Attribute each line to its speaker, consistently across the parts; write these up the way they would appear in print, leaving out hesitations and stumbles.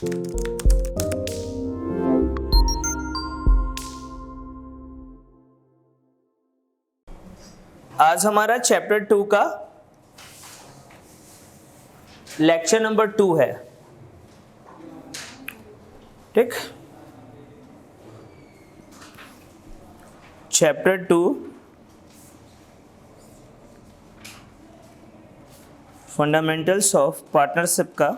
Speaker 1: आज हमारा चैप्टर 2 का लेक्चर नंबर 2 है, ठीक। चैप्टर 2 फंडामेंटल्स ऑफ पार्टनरशिप का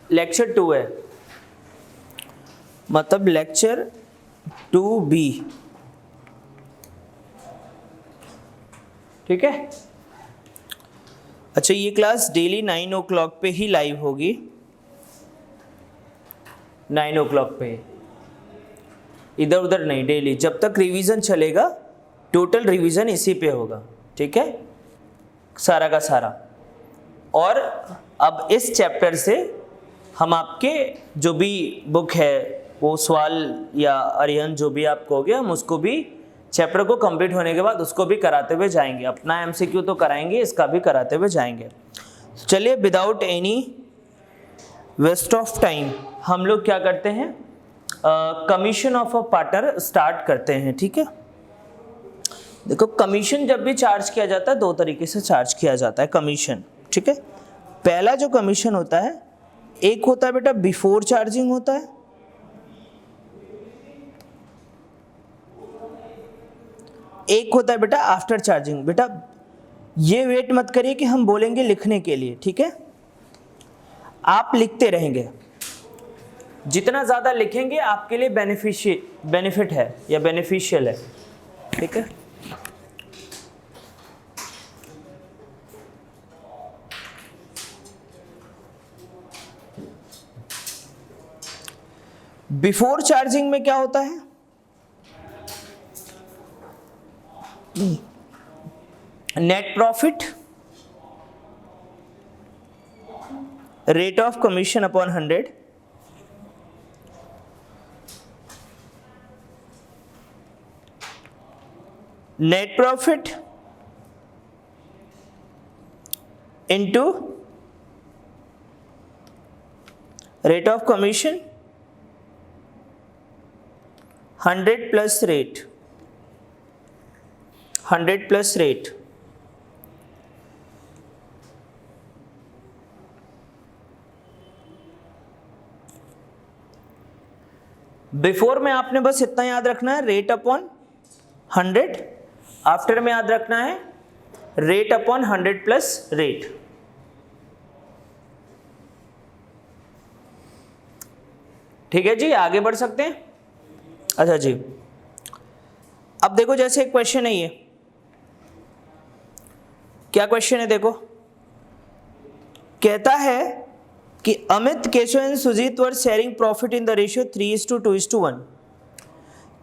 Speaker 1: लेक्चर 2 है, मतलब लेक्चर 2B, ठीक है। अच्छा, ये क्लास डेली 9 o'clock पे ही लाइव होगी, 9 o'clock पे, इधर उधर नहीं, डेली जब तक रिवीजन चलेगा, टोटल रिवीजन इसी पे होगा, ठीक है, सारा का सारा। और अब इस चैप्टर से हम आपके जो भी बुक है, वो सवाल या अरिहंत जो भी आप कहोगे, हम उसको भी चैप्टर को कंप्लीट होने के बाद उसको भी कराते हुए जाएंगे। अपना एमसीक्यू तो कराएंगे, इसका भी कराते हुए जाएंगे। चलिए, without any waste of time हम लोग क्या करते हैं, commission of a partner start करते हैं, ठीक है। देखो, कमीशन जब भी चार्ज किया जाता है, दो तरीके से चार्ज किया जाता है कमीशन, ठीक है। पहला जो कमीशन होता है, एक होता है बेटा बिफोर चार्जिंग होता है, एक होता है बेटा आफ्टर चार्जिंग। बेटा ये वेट मत करिए कि हम बोलेंगे लिखने के लिए, ठीक है, आप लिखते रहेंगे। जितना ज़्यादा लिखेंगे आपके लिए बेनिफिट है या बेनिफिशियल है, ठीक है। बिफोर चार्जिंग में क्या होता है, net profit, rate of commission upon 100, net profit into rate of commission 100 plus rate, 100 plus rate. Before में आपने बस इतना याद रखना है, रेट अपॉन 100। आफ्टर में याद रखना है रेट अपॉन 100 प्लस रेट। ठीक है जी, आगे बढ़ सकते हैं। अच्छा जी, अब देखो, जैसे एक क्वेश्चन है, ये क्या क्वेश्चन है, देखो, कहता है कि Amit, Keshav and Sujeet were sharing profit in the ratio 3:2:1.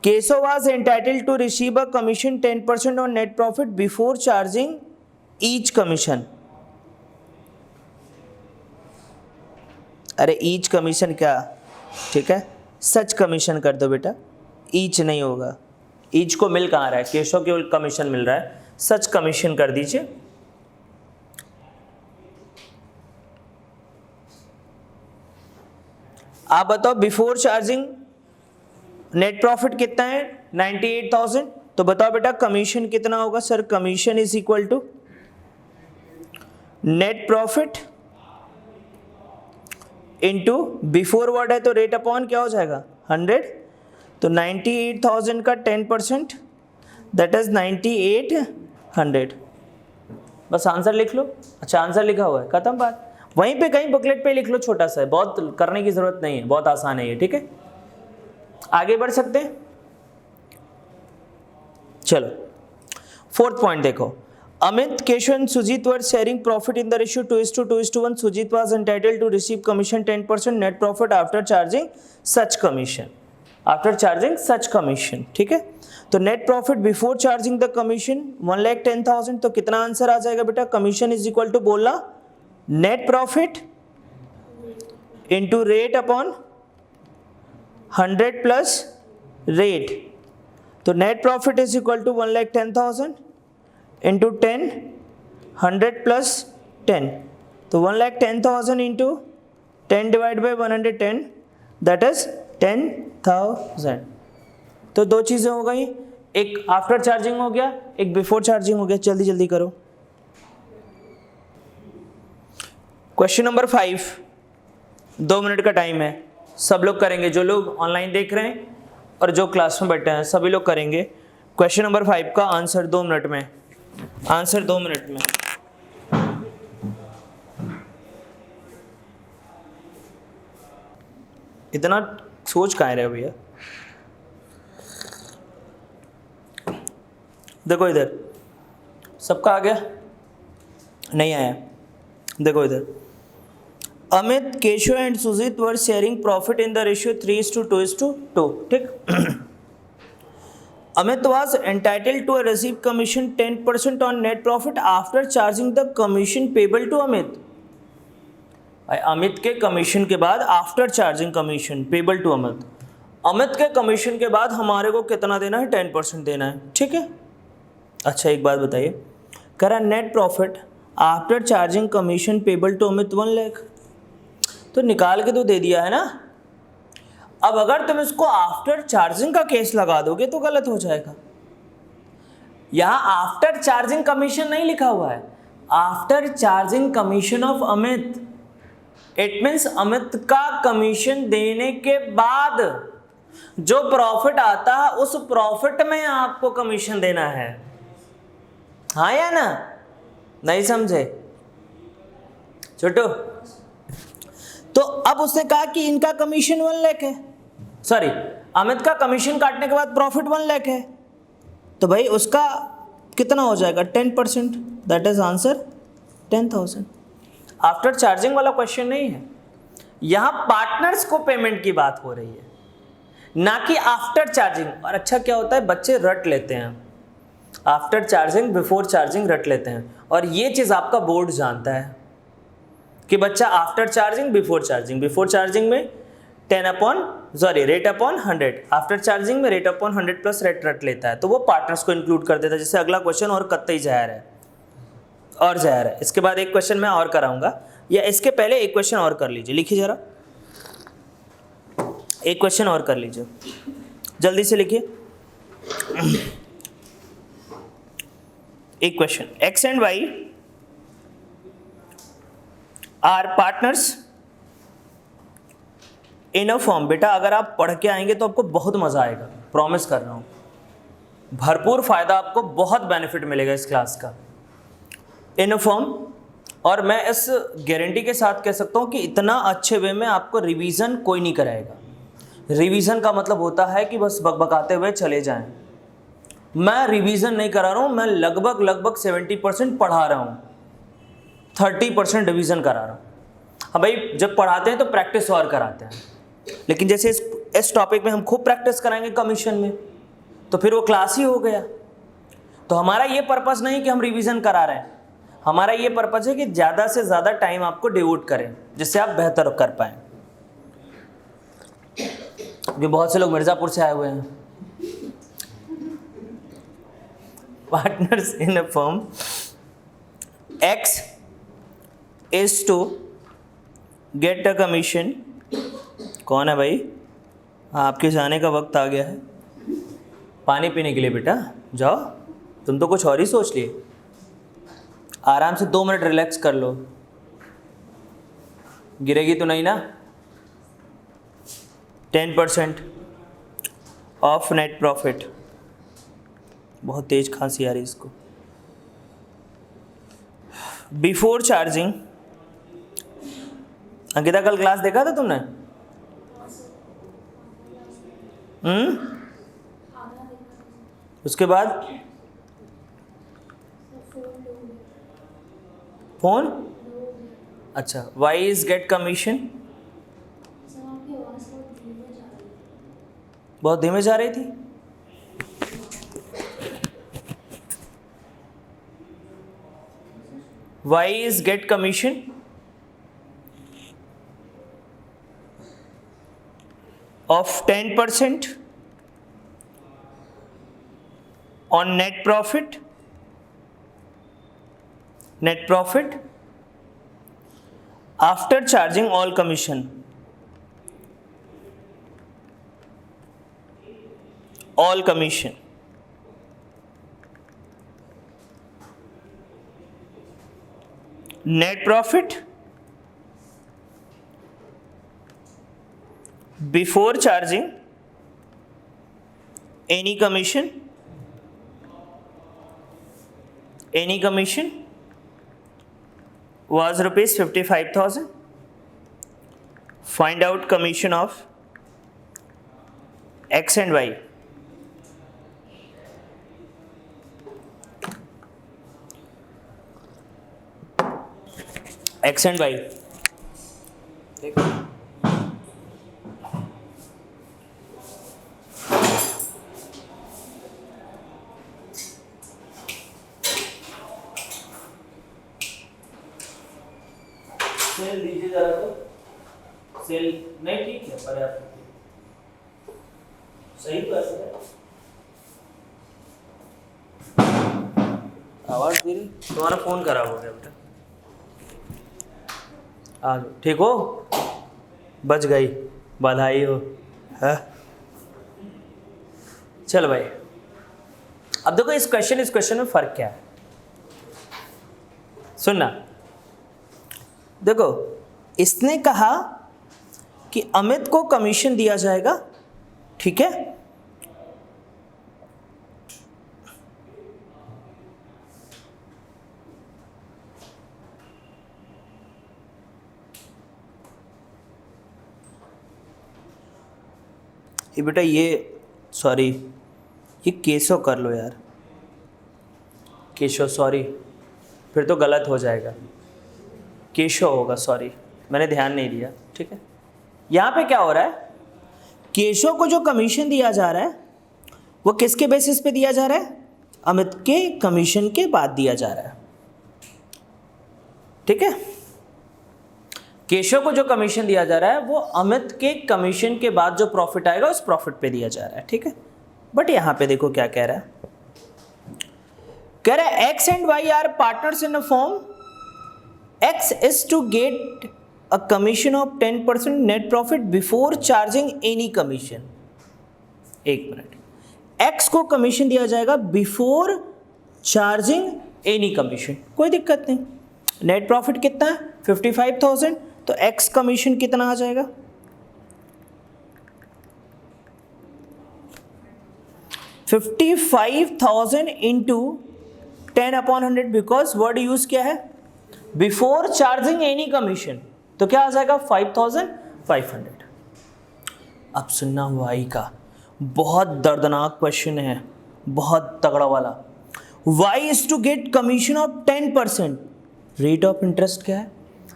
Speaker 1: Keshav was entitled to receive a commission 10% on net profit before charging each commission. अरे ईच कमीशन क्या, ठीक है, सच कमीशन कर दो बेटा, ईच नहीं होगा। ईच को मिल कहाँ रहा है, केशव केवल कमीशन मिल रहा है, सच कमीशन कर दीजिए। आप बताओ, बिफोर चार्जिंग नेट प्रॉफिट कितना है, 98,000। तो बताओ बेटा कमीशन कितना होगा। Sir, commission is equal to net profit into before word है तो रेट अपॉन क्या हो जाएगा, 100। तो 98,000 का 10% दैट इज 9800। बस आंसर लिख लो। अच्छा, आंसर लिखा हुआ है, खत्म बात। वहीं पे कहीं बुकलेट पे लिख लो, छोटा सा है, बहुत करने की जरूरत नहीं है, बहुत आसान है ये, ठीक है। आगे बढ़ सकते हैं। चलो, फोर्थ पॉइंट देखो, Amit, Keshav and Sujeet were sharing profit in the ratio 2:2:1. Sujeet was entitled to receive commission 10% net profit after charging such commission, after charging such commission, ठीक है। तो net profit before charging the commission 1,10,000। तो कितना आंसर आ जाएगा बेटा, commission is equal to, बोलना, net profit into rate upon 100 plus rate. तो net profit is equal to 1,10,000 into 10, 100 plus 10, तो 1,10,000 into 10 divide by 110, that is 10,000। तो दो चीज़ें हो गई, एक आफ्टर चार्जिंग हो गया, एक बिफोर चार्जिंग हो गया। जल्दी जल्दी करो। क्वेश्चन नंबर 5, 2 मिनट का टाइम है, सब लोग करेंगे, जो लोग ऑनलाइन देख रहे हैं और जो क्लास में बैठे हैं सभी लोग करेंगे। क्वेश्चन नंबर 5 का आंसर 2 मिनट में, आंसर 2 मिनट में। इतना सोच कहाँ रहे हो भैया? देखो इधर, सबका आ गया? नहीं आया? देखो इधर, Amit, Keshav and Sujeet were sharing profit in the ratio 3:2:2, ठीक। Amit was entitled to receive commission 10% on net profit after charging the commission payable to Amit. Amit के कमीशन के बाद after charging commission payable to Amit, Amit के कमीशन के बाद हमारे को कितना देना है? 10% देना है, ठीक है। अच्छा एक बात बताइए, कह रहा net profit after charging commission payable to Amit 1 lakh, तो निकाल के तो दे दिया है ना। अब अगर तुम इसको आफ्टर चार्जिंग का केस लगा दोगे तो गलत हो जाएगा। यहां आफ्टर चार्जिंग कमीशन नहीं लिखा हुआ है, after charging commission of Amit. It means Amit का कमीशन देने के बाद जो प्रॉफिट आता है उस प्रॉफिट में आपको कमीशन देना है, हाँ या ना? नहीं समझे छोटू? तो अब उसने कहा कि इनका कमीशन 1 लाख है, सॉरी अमित का कमीशन काटने के बाद प्रॉफिट 1 लाख है, तो भाई उसका कितना हो जाएगा? 10%, that is answer 10,000। After charging वाला क्वेश्चन नहीं है, यहां पार्टनर्स को पेमेंट की बात हो रही है, ना कि आफ्टर चार्जिंग। और अच्छा क्या होता है, बच्चे रट लेते हैं, आफ्टर चार्जिंग बिफोर चार्जिंग रट लेते हैं, और ये चीज़ आपका बोर्ड जानता है कि बच्चा आफ्टर चार्जिंग बिफोर चार्जिंग में रेट अपॉन 100, आफ्टर चार्जिंग में रेट अपॉन 100 प्लस रेट रट लेता है, तो वो पार्टनर्स को इंक्लूड कर देता है। जैसे अगला क्वेश्चन और कतई जाहिर है, और जाहिर है। इसके बाद एक क्वेश्चन मैं और कराऊंगा, या इसके पहले एक क्वेश्चन और कर लीजिए, लिखिए जरा, एक क्वेश्चन और कर लीजिए, जल्दी से लिखिए। एक question, X and Y are partners in a form. बेटा अगर आप पढ़ के आएंगे तो आपको बहुत मजा आएगा, प्रॉमिस कर रहा हूं, भरपूर फायदा आपको, बहुत बेनिफिट मिलेगा इस क्लास का। इन अ फॉर्म, और मैं इस गारंटी के साथ कह सकता हूं कि इतना अच्छे वे में आपको रिवीजन कोई नहीं कराएगा। रिवीजन का मतलब होता है कि बस बकबकाते हुए चले जाएं। मैं रिवीजन नहीं करा रहा हूं, मैं लगभग 70% पढ़ा रहा हूं, 30% रिवीजन करा रहा हूं। हाँ भाई, जब पढ़ाते हैं तो प्रैक्टिस और कराते हैं, लेकिन जैसे इस टॉपिक में हम खूब प्रैक्टिस कराएंगे कमीशन में, तो फिर वो क्लास ही हो गया। तो हमारा ये पर्पस नहीं कि हम रिवीजन करा रहे हैं, हमारा ये पर्पस है कि ज़्यादा से ज़्यादा टाइम आपको डिवोट करें, जिससे आप बेहतर कर पाएँ। जो बहुत से लोग मिर्ज़ापुर से आए हुए हैं। Partners in a firm, X is to get a commission. कौन है भाई? आपके जाने का वक्त आ गया है, पानी पीने के लिए। बेटा जाओ, तुम तो कुछ और ही सोच लिए। आराम से 2 मिनट रिलैक्स कर लो, गिरेगी तो नहीं ना। 10% ऑफ नेट प्रॉफिट। बहुत तेज खांसी आ रही इसको। बिफोर चार्जिंग, अंकिता कल क्लास देखा था तुमने? उसके बाद फोन, अच्छा। वाई इज गेट कमीशन, बहुत धीमे जा रही थी। Y is get commission of 10% on net profit after charging all commission, all commission, net profit before charging any commission, any commission was rupees 55,000. Find out commission of X and Y. X and Y. सेल दीजिए जरा तो, cell नहीं ठीक है पर्याप्त, सही तो है। आवाज दे रही, तुम्हारा फोन खराब हो गया बेटा, आ जाओ, ठीक हो, बच गई, बधाई हो। है चल भाई, अब देखो इस क्वेश्चन में फर्क क्या है, सुनना। देखो इसने कहा कि अमित को कमीशन दिया जाएगा, ठीक है, ये बेटा ये सॉरी ये केशव कर लो यार, केशव सॉरी, फिर तो गलत हो जाएगा, केशव होगा, सॉरी मैंने ध्यान नहीं दिया, ठीक है। यहाँ पे क्या हो रहा है, केशव को जो कमीशन दिया जा रहा है वो किसके बेसिस पे दिया जा रहा है, अमित के कमीशन के बाद दिया जा रहा है, ठीक है। केशव को जो कमीशन दिया जा रहा है वो अमित के कमीशन के बाद जो प्रॉफिट आएगा उस प्रॉफिट पे दिया जा रहा है, ठीक है। बट यहाँ पे देखो क्या कह रहा है, कह रहा है X and Y are partners in a form, X is to get a commission of 10% net profit before charging any commission. एक मिनट, X को कमीशन दिया जाएगा बिफोर चार्जिंग एनी कमीशन, कोई दिक्कत नहीं। नेट प्रॉफिट कितना है 55,000, तो X कमीशन कितना आ जाएगा, $55,000 इंटू 10/100, बिकॉज वर्ड यूज क्या है, बिफोर चार्जिंग एनी कमीशन, तो क्या आ जाएगा 5,500। अब सुनना वाई का बहुत दर्दनाक क्वेश्चन है, बहुत तगड़ा वाला। Y is to get commission of 10%, rate of interest क्या है,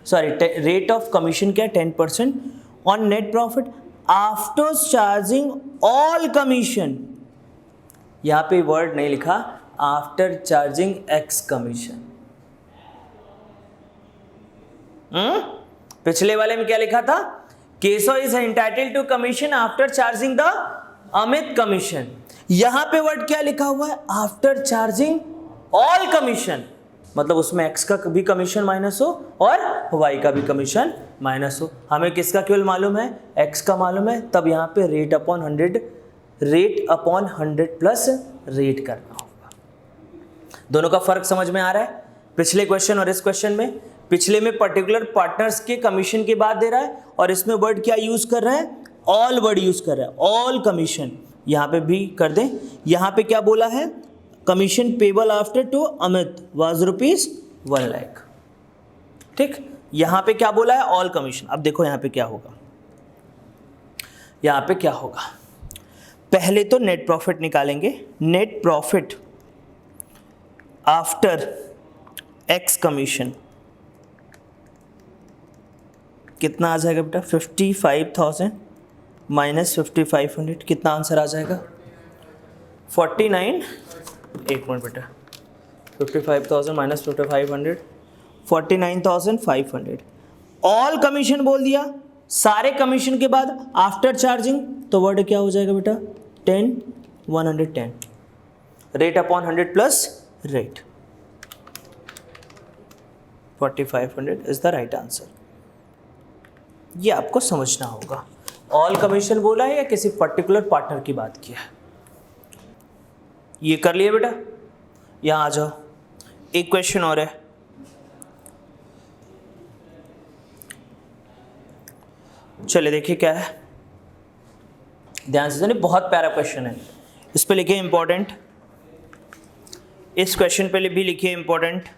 Speaker 1: सॉरी रेट ऑफ कमीशन क्या है 10% on net profit after charging all commission. यहां पे वर्ड नहीं लिखा आफ्टर चार्जिंग एक्स कमीशन, पिछले वाले में क्या लिखा था, Keshav is entitled to commission after charging the Amit commission. यहां पे वर्ड क्या लिखा हुआ है, आफ्टर चार्जिंग ऑल कमीशन, मतलब उसमें एक्स का भी कमीशन माइनस हो और वाई का भी कमीशन माइनस हो। हमें किसका केवल मालूम है, एक्स का मालूम है, तब यहाँ पे रेट अपॉन 100 प्लस रेट करना होगा। दोनों का फर्क समझ में आ रहा है, पिछले क्वेश्चन और इस क्वेश्चन में। पिछले में पर्टिकुलर पार्टनर्स के कमीशन के बाद दे रहा है और इसमें वर्ड क्या यूज कर रहा है, ऑल वर्ड यूज कर रहा है, ऑल कमीशन। यहाँ पे भी कर दें, यहाँ पे क्या बोला है, commission payable after two Amit was ₹1 lakh, ठीक। यहाँ पे क्या बोला है, ऑल कमीशन। अब देखो यहाँ पे क्या होगा, यहाँ पे क्या होगा, पहले तो नेट प्रॉफिट निकालेंगे, net profit after x commission कितना आ जाएगा बेटा, 55,000 माइनस 5,500, कितना आंसर आ जाएगा 49, एक मिनट बेटा, 55,000 माइनस 5,500 49,500। ऑल कमीशन बोल दिया, सारे कमीशन के बाद आफ्टर चार्जिंग, तो वर्ड क्या हो जाएगा बेटा 110 rate upon 100 plus rate, 4,500 is the right answer. ये आपको समझना होगा। ऑल कमीशन बोला है या किसी पर्टिकुलर पार्टनर की बात किया है। ये कर लिए बेटा, यहाँ आ जाओ, एक क्वेश्चन और है। चलिए देखिए क्या है, ध्यान से सुनिए, बहुत प्यारा क्वेश्चन है। इस पे लिखिए इंपॉर्टेंट, इस क्वेश्चन पे भी लिखिए इंपॉर्टेंट,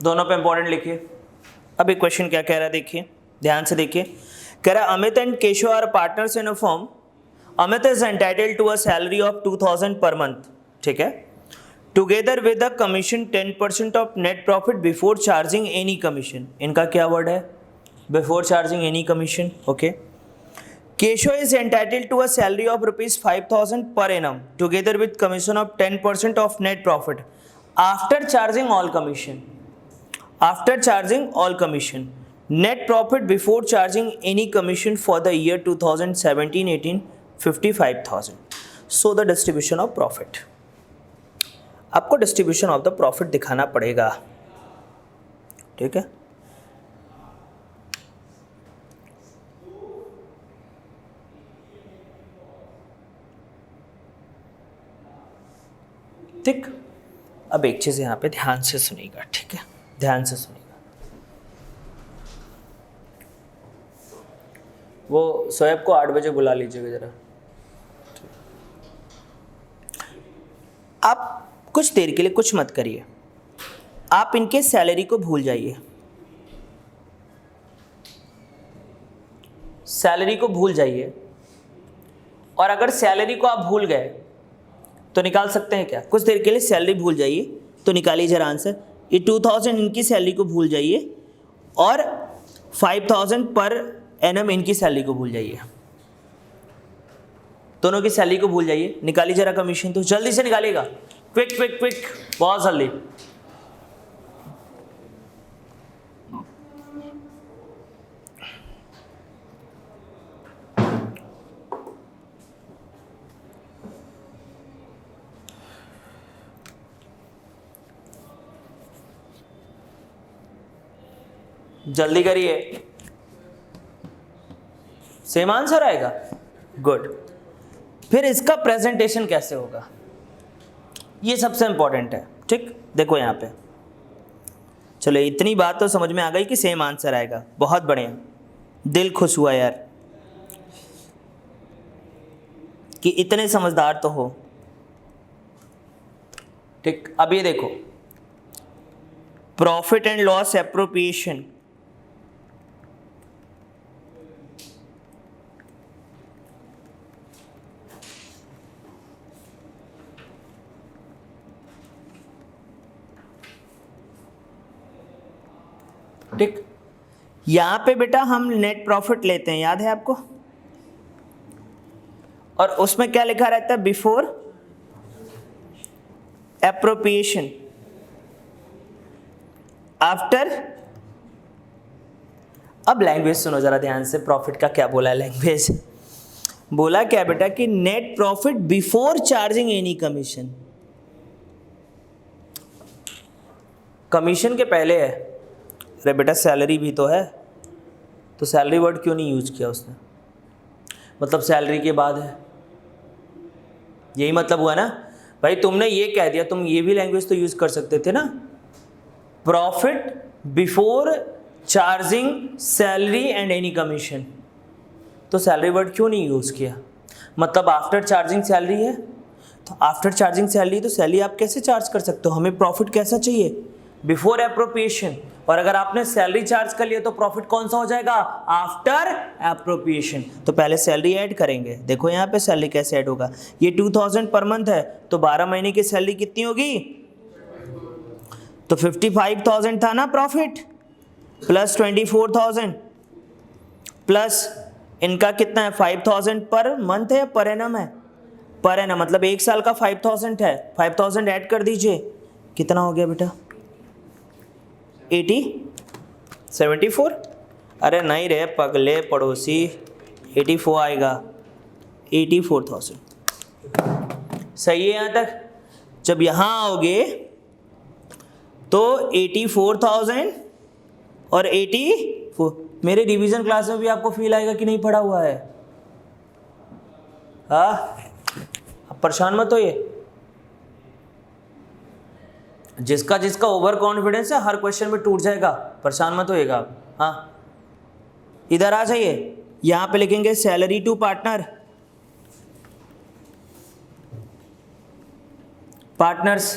Speaker 1: दोनों पे इंपॉर्टेंट लिखिए। अब एक क्वेश्चन क्या कह रहा है देखिए, ध्यान से देखिए। कह रहा है Amit and Keshav are partners in a firm. Amit is entitled to a salary of 2000 per month, ठीक है, together with a commission 10% of net profit before charging any commission. इनका क्या वर्ड है, before charging any commission, okay. Keshav is entitled to a salary of ₹5000 per annum together with commission of 10% of net profit after charging all commission. After charging all commission, net profit before charging any commission for the year 2017-18 55,000. So the distribution of profit, आपको distribution of the profit दिखाना पड़ेगा, ठीक है। ठीक, अब एक चीज यहां पे ध्यान से सुनिएगा, ठीक है, ध्यान से सुनिएगा। वो शोएब को 8 बजे बुला लीजिएगा जरा। आप कुछ देर के लिए कुछ मत करिए, आप इनके सैलरी को भूल जाइए, सैलरी को भूल जाइए। और अगर सैलरी को आप भूल गए तो निकाल सकते हैं क्या, कुछ देर के लिए सैलरी भूल जाइए तो निकालिए जरा आंसर। ये 2000 इनकी सैलरी को भूल जाइए और 5000 पर एनम इनकी सैलरी को भूल जाइए, दोनों की सैलरी को भूल जाइए, निकालिए जरा कमीशन। तो जल्दी से निकालिएगा, क्विक क्विक क्विक, बहुत जल्दी। जल्दी करिए, सेम आंसर आएगा, गुड। फिर इसका प्रेजेंटेशन कैसे होगा, ये सबसे इंपॉर्टेंट है, ठीक। देखो यहाँ पे, चलो इतनी बात तो समझ में आ गई कि सेम आंसर आएगा, बहुत बढ़िया, दिल खुश हुआ यार कि इतने समझदार तो हो, ठीक। अब ये देखो, प्रॉफिट एंड लॉस एप्रोप्रिएशन, ठीक। यहां पे बेटा हम नेट प्रॉफिट लेते हैं, याद है आपको, और उसमें क्या लिखा रहता है, बिफोर एप्रोप्रिएशन आफ्टर। अब लैंग्वेज सुनो जरा ध्यान से, प्रॉफिट का क्या बोला है लैंग्वेज, बोला क्या बेटा कि net profit before charging any commission. Commission के पहले है, अरे बेटा सैलरी भी तो है, तो सैलरी वर्ड क्यों नहीं यूज किया उसने, मतलब सैलरी के बाद है, यही मतलब हुआ ना भाई। तुमने ये कह दिया, तुम ये भी लैंग्वेज तो यूज कर सकते थे ना, profit before charging salary and any commission, तो सैलरी वर्ड क्यों नहीं यूज किया, मतलब आफ्टर चार्जिंग सैलरी है, तो आफ्टर चार्जिंग सैलरी, तो सैलरी आप कैसे चार्ज कर सकते हो, हमें प्रॉफिट कैसा चाहिए, बिफोर एप्रोप्रिएशन। और अगर आपने सैलरी चार्ज कर लिया तो प्रॉफिट कौन सा हो जाएगा, आफ्टर एप्रोप्रिएशन। तो पहले सैलरी ऐड करेंगे, देखो यहाँ पे सैलरी कैसे ऐड होगा, ये 2000 पर मंथ है, तो 12 महीने की सैलरी कितनी होगी, तो 55,000 था ना प्रॉफिट, प्लस 24,000 प्लस इनका कितना है 5,000 पर मंथ है, पर एनम है, पर एनम मतलब एक साल का 5,000 है, 5,000 ऐड कर दीजिए, कितना हो गया बेटा 74। अरे नहीं रे पगले पड़ोसी, 84 आएगा, 84,000, सही है यहाँ तक। जब यहाँ आओगे तो 84,000 और 84। मेरे रिवीजन क्लास में भी आपको फील आएगा कि नहीं पढ़ा हुआ है? हाँ, अब परेशान मत होइए। जिसका जिसका ओवर कॉन्फिडेंस है हर क्वेश्चन में टूट जाएगा, परेशान मत होइएगा आप। हाँ, इधर आ जाइए, यहां पे लिखेंगे salary to partner, partners,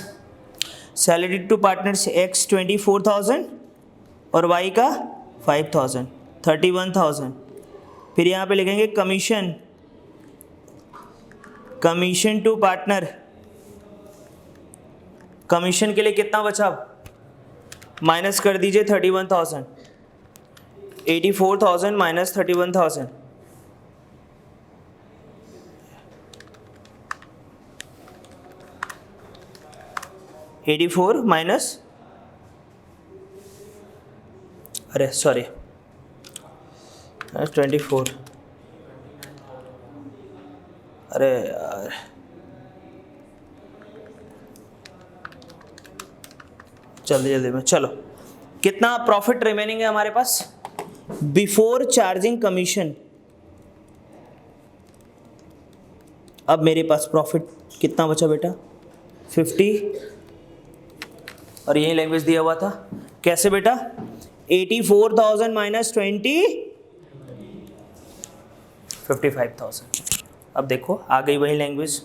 Speaker 1: salary to partners X 24,000 और वाई का 5,000, 31,000। फिर यहाँ पे लिखेंगे commission, commission to partner, commission के लिए कितना बचा, माइनस कर दीजिए 31,000, 84,000 माइनस 31,000, $84 माइनस, अरे सॉरी 24, अरे यार जल्दी जल्दी में, चलो कितना प्रॉफिट रिमेनिंग है हमारे पास बिफोर चार्जिंग कमीशन। अब मेरे पास प्रॉफिट कितना बचा बेटा 50, और यही लैंग्वेज दिया हुआ था, कैसे बेटा 84,000 माइनस 20, 55,000। अब देखो आ गई वही लैंग्वेज,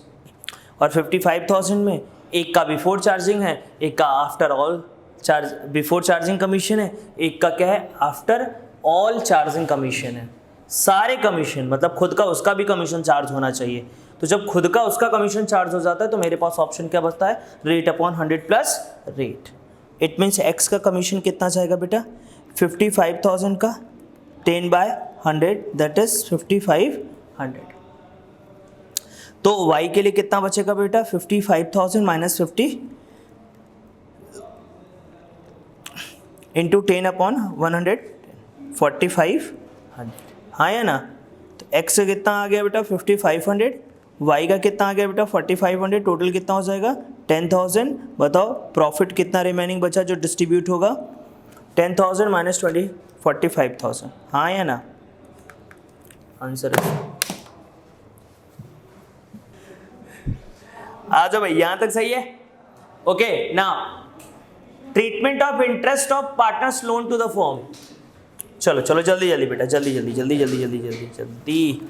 Speaker 1: और 55,000 में एक का बिफोर चार्जिंग है, एक का after all charge, before charging commission है, एक का क्या है आफ्टर ऑल चार्जिंग कमीशन है। सारे कमीशन मतलब खुद का उसका भी कमीशन चार्ज होना चाहिए। तो जब खुद का उसका कमीशन चार्ज हो जाता है तो मेरे पास ऑप्शन क्या बचता है, rate upon 100 plus rate. It means x का कमीशन कितना जाएगा बेटा 55,000 का 10/100 दैट इज 5500। तो y के लिए कितना बचेगा बेटा 55,000 माइनस 50 इंटू 10/100 4500। हाँ या ना, तो x का कितना आ गया बेटा 5500, y का कितना आ गया बेटा 4500, टोटल कितना हो जाएगा 10,000। बताओ प्रॉफिट कितना रिमेनिंग बचा जो डिस्ट्रीब्यूट होगा 10,000 माइनस 20 45,000। हाँ या ना, आंसर है। आ जाओ भाई, यहां तक सही है। Okay now treatment of interest of partners loan to the firm. चलो चलो जल्दी जल्दी बेटा, जल्दी जल्दी जल्दी जल्दी जल्दी जल्दी जल्दी।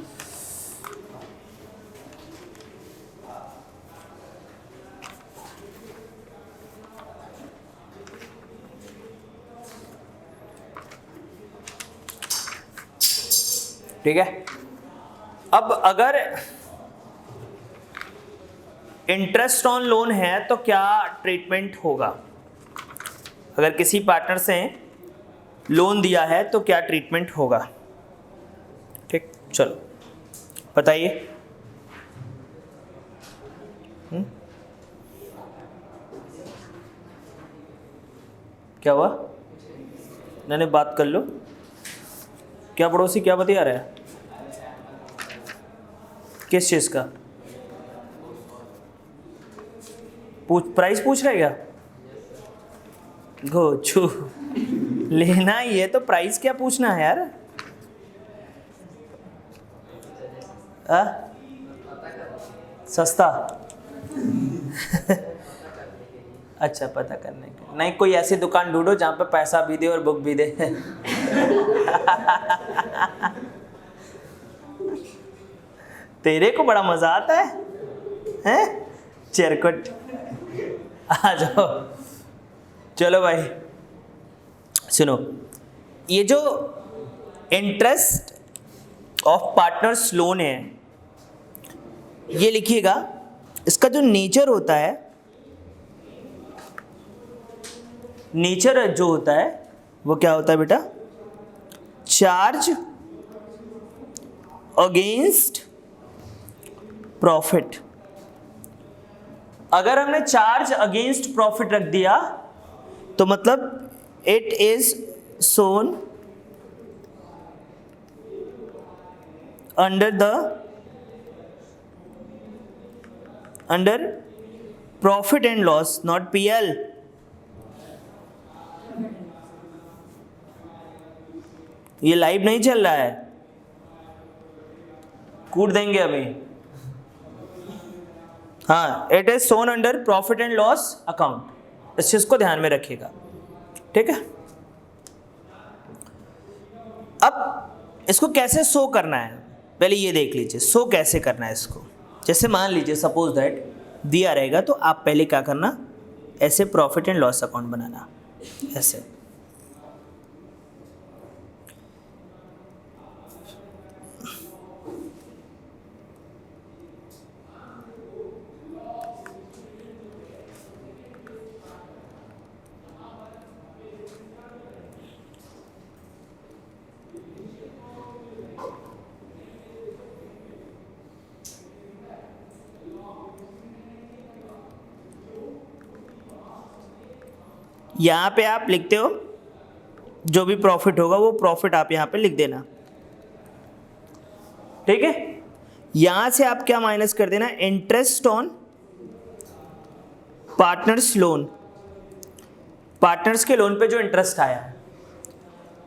Speaker 1: ठीक है, अब अगर इंटरेस्ट ऑन लोन है तो क्या ट्रीटमेंट होगा, अगर किसी पार्टनर से लोन दिया है तो क्या ट्रीटमेंट होगा। ठीक, चलो बताइए। क्या हुआ, मैंने बात कर लो। क्या पड़ोसी क्या बता रहा है, किस चीज का प्राइस पूछ रहे क्या, गोचू लेना ही है तो प्राइस क्या पूछना है यार। सस्ता अच्छा पता करने के, नहीं कोई ऐसी दुकान ढूंढो जहां पे पैसा भी दे और बुक भी दे। तेरे को बड़ा मजा आता है, हैं? चरकट आ जाओ। चलो भाई सुनो, ये जो इंटरेस्ट ऑफ पार्टनर्स लोन है ये लिखिएगा, इसका जो नेचर होता है, नेचर जो होता है वो क्या होता है बेटा, चार्ज अगेंस्ट प्रॉफिट। अगर हमने चार्ज अगेंस्ट प्रॉफिट रख दिया तो मतलब it is shown under profit and loss, not PL. ये लाइव नहीं चल रहा है, कूट देंगे अभी। हाँ, it is shown under profit and loss account, इस चीज को ध्यान में रखिएगा, ठीक है। अब इसको कैसे शो करना है, पहले ये देख लीजिए शो कैसे करना है इसको। जैसे मान लीजिए सपोज दैट दिया रहेगा, तो आप पहले क्या करना, ऐसे प्रॉफिट एंड लॉस अकाउंट बनाना, ऐसे। यहाँ पे आप लिखते हो जो भी प्रॉफिट होगा वो प्रॉफिट आप यहाँ पे लिख देना, ठीक है। यहाँ से आप क्या माइनस कर देना, interest on partners loan, partners के लोन पे जो इंटरेस्ट आया,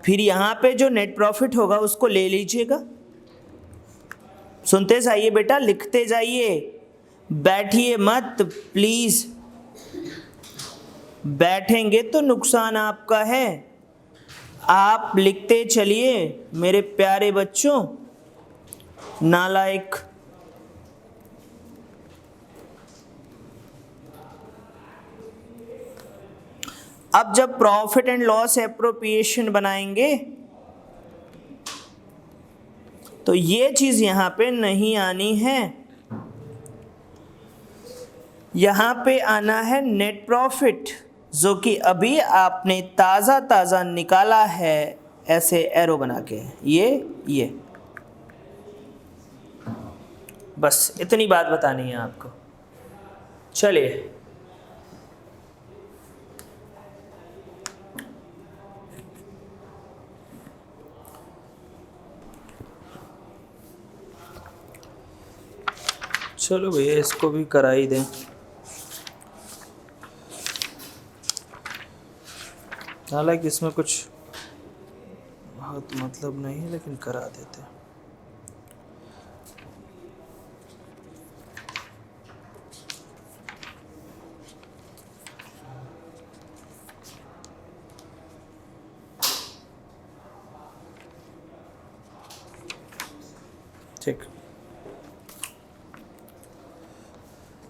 Speaker 1: फिर यहाँ पे जो नेट प्रॉफिट होगा उसको ले लीजिएगा। सुनते जाइए बेटा, लिखते जाइए, बैठिए मत प्लीज, बैठेंगे तो नुकसान आपका है। आप लिखते चलिए मेरे प्यारे बच्चों, नालायक। अब जब प्रॉफिट एंड लॉस एप्रोप्रिएशन बनाएंगे तो ये चीज यहां पे नहीं आनी है, यहां पे आना है नेट प्रॉफिट, जो कि अभी आपने ताज़ा ताज़ा निकाला है, ऐसे एरो बना के, ये बस इतनी बात बतानी है आपको। चलिए चलो भैया इसको भी करा ही दें, हालांकि इसमें कुछ बहुत मतलब नहीं है, लेकिन करा देते हैं। ठीक,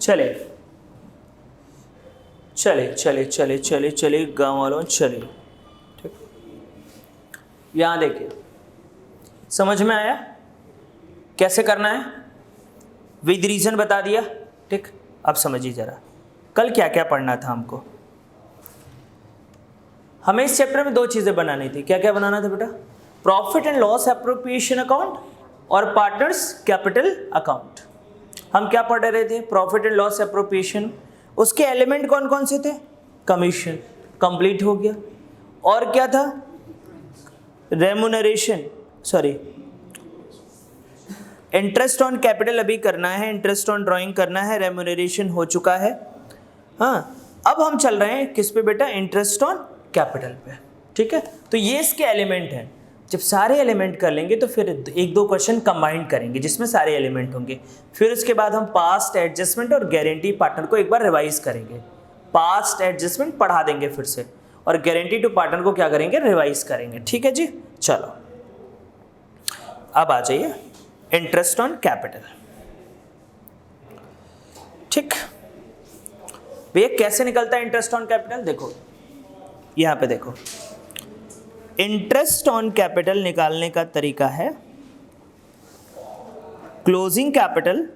Speaker 1: चले चले चले चले चले चले गाँव वालों चले, ठीक। यहाँ देखिए, समझ में आया कैसे करना है, विद रीजन बता दिया, ठीक। अब समझिए जरा, कल क्या क्या पढ़ना था हमको। हमें इस चैप्टर में दो चीज़ें बनानी थी। क्या क्या बनाना था बेटा, profit and loss appropriation account और पार्टनर्स कैपिटल अकाउंट। हम क्या पढ़ रहे थे, प्रॉफिट एंड लॉस एप्रोप्रिएशन, उसके एलिमेंट कौन कौन से थे, कमीशन, कंप्लीट हो गया। और क्या था, remuneration, sorry interest on capital अभी करना है, इंटरेस्ट ऑन ड्राइंग करना है, रेमुनरेशन हो चुका है। हाँ, अब हम चल रहे हैं किस पे बेटा, इंटरेस्ट ऑन कैपिटल पे, ठीक है। तो ये इसके एलिमेंट हैं। जब सारे एलिमेंट कर लेंगे तो फिर एक दो क्वेश्चन कंबाइंड करेंगे जिसमें सारे एलिमेंट होंगे। फिर उसके बाद हम पास्ट एडजस्टमेंट और गारंटी पार्टनर को एक बार रिवाइज करेंगे। पास्ट एडजस्टमेंट पढ़ा देंगे फिर से, और गारंटी टू पार्टनर को क्या करेंगे, रिवाइज करेंगे, ठीक है जी। चलो अब आ जाइए इंटरेस्ट ऑन कैपिटल, ठीक। भैया कैसे निकलता है इंटरेस्ट ऑन कैपिटल, देखो यहां पे देखो, इंटरेस्ट ऑन कैपिटल निकालने का तरीका है, closing capital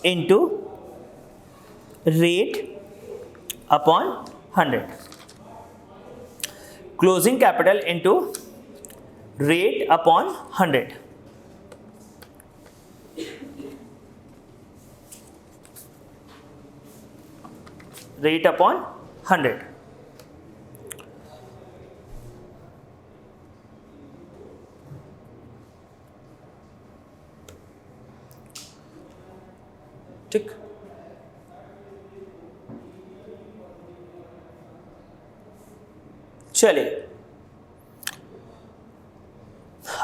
Speaker 1: into rate upon 100, closing capital into rate upon 100। Rate upon 100, ठीक। चलिए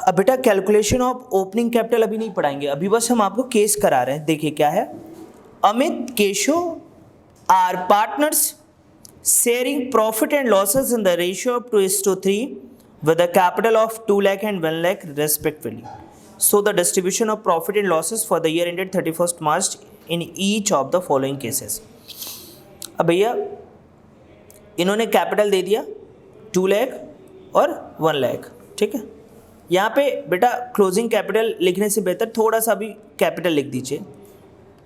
Speaker 1: अब बेटा कैलकुलेशन ऑफ ओपनिंग कैपिटल अभी नहीं पढ़ाएंगे, अभी बस हम आपको केस करा रहे हैं। देखिए क्या है, Amit Keshav are partners sharing profit and losses in the ratio of 2:3 with a capital of 2 lakh and 1 lakh respectively. So the distribution of profit and losses for the year ended 31st March in each of the following cases. अब भैया इन्होंने capital दे दिया 2 लाख और 1 लाख, ठीक है। यहाँ पे बेटा क्लोजिंग कैपिटल लिखने से बेहतर थोड़ा सा भी कैपिटल लिख दीजिए।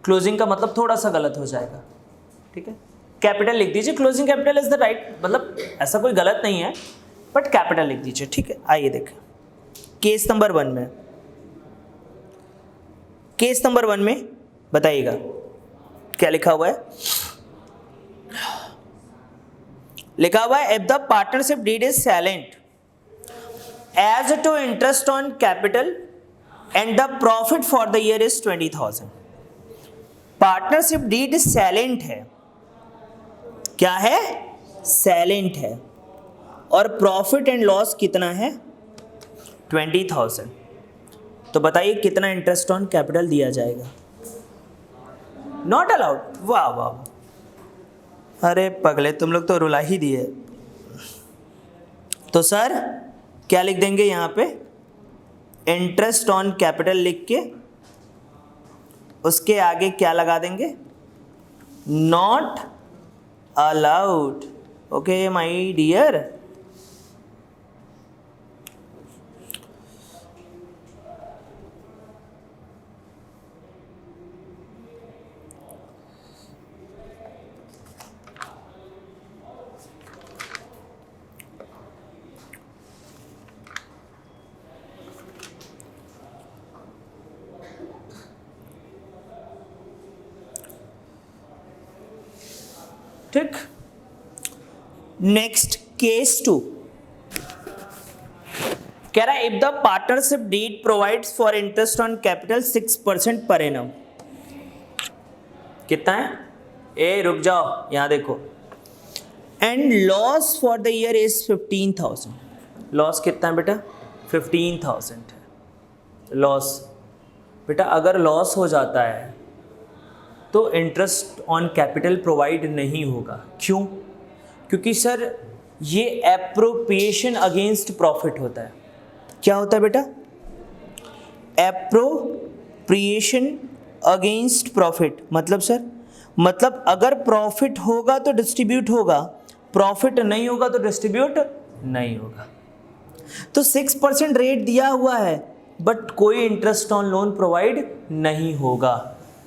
Speaker 1: क्लोजिंग का मतलब थोड़ा सा गलत हो जाएगा, ठीक है। कैपिटल लिख दीजिए, closing capital is the right, मतलब ऐसा कोई गलत नहीं है, बट कैपिटल लिख दीजिए, ठीक है। आइए देखें केस नंबर 1 में, केस नंबर 1 में बताइएगा क्या लिखा हुआ है। लिखा हुआ है if the partnership deed is silent as to interest on capital and the profit for the year is 20,000। Partnership deed silent है, क्या है, सैलेंट है, और प्रॉफिट एंड लॉस कितना है 20,000। तो बताइए कितना इंटरेस्ट ऑन कैपिटल दिया जाएगा। नॉट अलाउड, वाह वाह, अरे पगले तुम लोग तो रुला ही दिए। तो सर क्या लिख देंगे यहाँ पे, इंटरेस्ट ऑन कैपिटल लिख के उसके आगे क्या लगा देंगे, not allowed. Okay my dear, ठीक। नेक्स्ट केस 2 कह रहा है if the partnership deed provides for interest on capital 6% per annum. कितना है, ए रुक जाओ यहां देखो, and loss for the year is 15,000। Loss कितना है बेटा, 15,000 है लॉस। बेटा अगर लॉस हो जाता है तो इंटरेस्ट ऑन कैपिटल प्रोवाइड नहीं होगा। क्यों, क्योंकि सर ये एप्रोप्रिएशन अगेंस्ट प्रॉफिट होता है। क्या होता है बेटा, एप्रोप्रिएशन अगेंस्ट प्रॉफिट, मतलब सर मतलब अगर प्रॉफिट होगा तो डिस्ट्रीब्यूट होगा, प्रॉफिट नहीं होगा तो डिस्ट्रीब्यूट नहीं होगा। तो 6% रेट दिया हुआ है बट कोई इंटरेस्ट ऑन लोन प्रोवाइड नहीं होगा,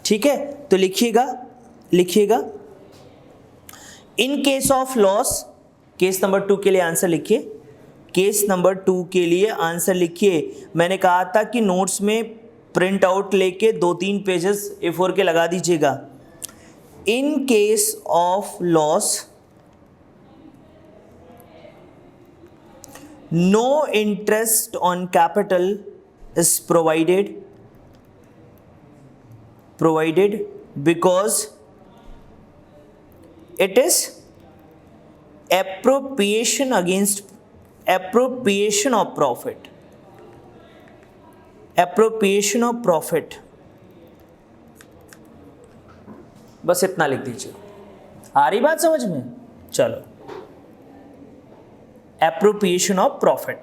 Speaker 1: ठीक है। तो लिखिएगा इन case of loss, case number 2 के लिए आंसर लिखिए, केस नंबर 2 के लिए आंसर लिखिए। मैंने कहा था कि नोट्स में प्रिंट आउट लेके 2-3 पेजेस A4 के लगा दीजिएगा। In case of loss no interest on capital is provided because it is appropriation of profit, appropriation of profit। बस इतना लिख दीजिए, आ रही बात समझ में। चलो appropriation of profit।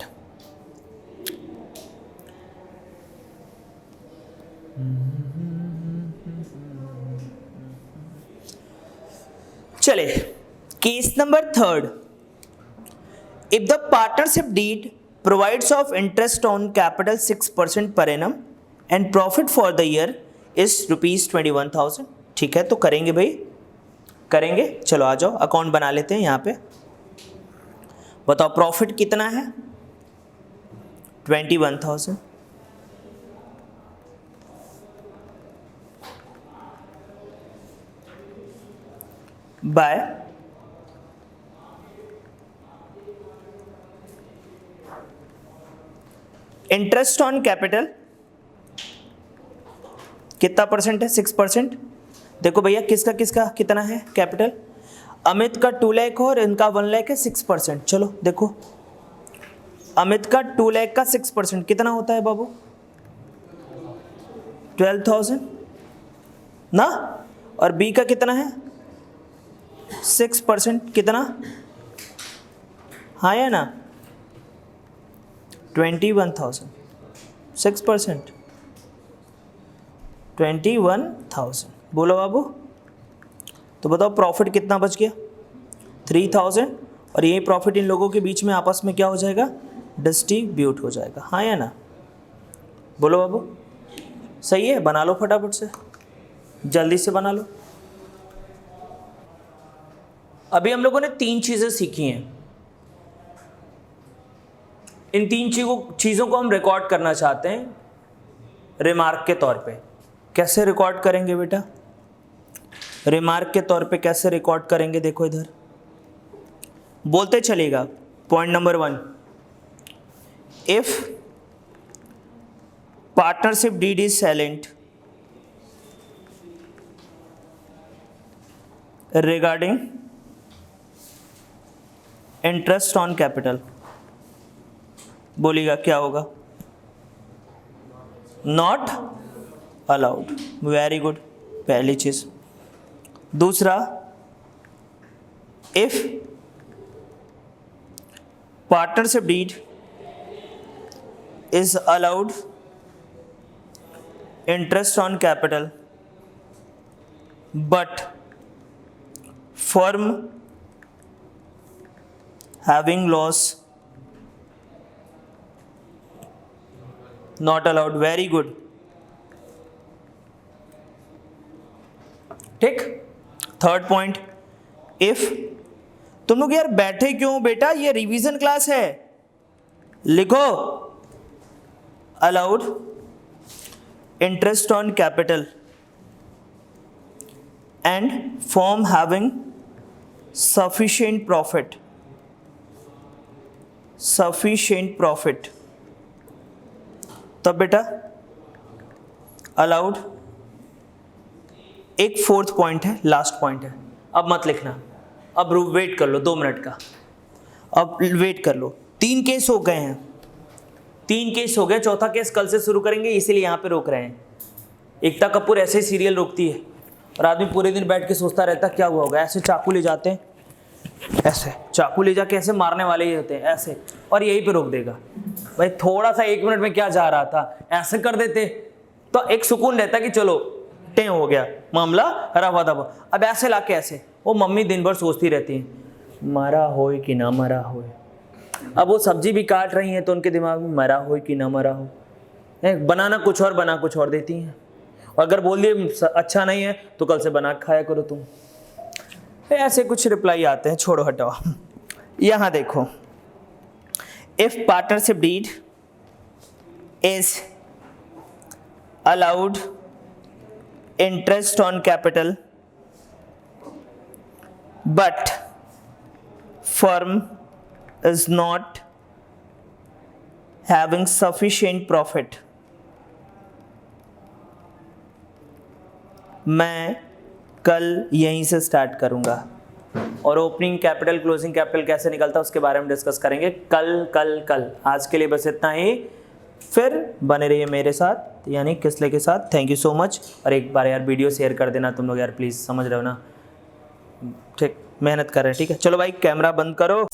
Speaker 1: चले case number 3, if the partnership deed provides of interest on capital 6% per annum and profit for the year is ₹21,000। ठीक है, तो करेंगे भाई, करेंगे। चलो आ जाओ, अकाउंट बना लेते हैं यहाँ पे। बताओ प्रॉफिट कितना है, 21,000 बाय इंटरेस्ट ऑन कैपिटल कितना परसेंट है, 6%। देखो भैया किसका किसका कितना है कैपिटल, अमित का 2 लाख और इनका 1 लाख है, 6%। चलो देखो, अमित का 2 लाख का 6% कितना होता है बाबू? 12,000 ना। और बी का कितना है? 6% कितना? हाँ या ना? 21,000। 6% 21,000। बोलो बाबू। तो बताओ प्रॉफिट कितना बच गया? 3,000। और ये प्रॉफिट इन लोगों के बीच में आपस में क्या हो जाएगा? डिस्ट्रीब्यूट हो जाएगा। हाँ या ना? बोलो बाबू। सही है, बना लो फटाफट से, जल्दी से बना लो। अभी हम लोगों ने 3 चीज़ें सीखी हैं। इन 3 चीज़ों को हम रिकॉर्ड करना चाहते हैं रिमार्क के तौर पे। कैसे रिकॉर्ड करेंगे बेटा? रिमार्क के तौर पे कैसे रिकॉर्ड करेंगे? देखो इधर बोलते चलेगा। Point number 1, if partnership deed is silent regarding interest on capital, बोलिएगा क्या होगा? Not allowed. वेरी गुड, पहली चीज। दूसरा, if partnership deed is allowed interest on capital but firm having loss not allowed. Very good, ठीक। Third point, if, तुम लोग यार बैठे क्यों बेटा? ये रिवीजन क्लास है। लिखो, allowed interest on capital and firm having sufficient profit, sufficient profit, तब बेटा अलाउड। एक फोर्थ पॉइंट है, लास्ट पॉइंट है, अब मत लिखना, अब वेट कर लो 2 मिनट का, अब वेट कर लो। 3 केस हो गए हैं, 3 केस हो गए, चौथा केस कल से शुरू करेंगे, इसीलिए यहाँ पे रोक रहे हैं। एकता कपूर ऐसे ही सीरियल रोकती है और आदमी पूरे दिन बैठ के सोचता रहता क्या हुआ होगा। ऐसे चाकू ले जाते हैं, ऐसे चाकू ले जाके ऐसे मारने वाले ही होते हैं, ऐसे, और यहीं पे रोक देगा। भाई थोड़ा सा 1 मिनट में क्या जा रहा था, ऐसे कर देते तो एक सुकून रहता कि चलो टे हो गया मामला, रवा दबा। अब ऐसे लाके ऐसे, वो मम्मी दिन भर सोचती रहती है मरा होए कि ना मरा होए। अब वो सब्जी भी काट रही हैं तो उनके दिमाग में मरा होए कि ना मरा हो। बनाना कुछ और, बना कुछ और देती हैं। अगर बोल दिए अच्छा नहीं है तो कल से बना खाया करो तुम। ऐसे कुछ रिप्लाई आते हैं, छोड़ो हटाओ। यहां देखो, if partnership deed is allowed interest on capital but firm is not having sufficient profit, मैं कल यहीं से स्टार्ट करूंगा और ओपनिंग कैपिटल क्लोजिंग कैपिटल कैसे निकलता है उसके बारे में डिस्कस करेंगे कल कल कल। आज के लिए बस इतना ही, फिर बने रहिए मेरे साथ, यानी किसले के साथ। Thank you so much. और एक बार यार वीडियो शेयर कर देना तुम लोग यार, प्लीज़, समझ रहे हो ना? ठीक, मेहनत कर रहे हैं, ठीक है। चलो भाई कैमरा बंद करो।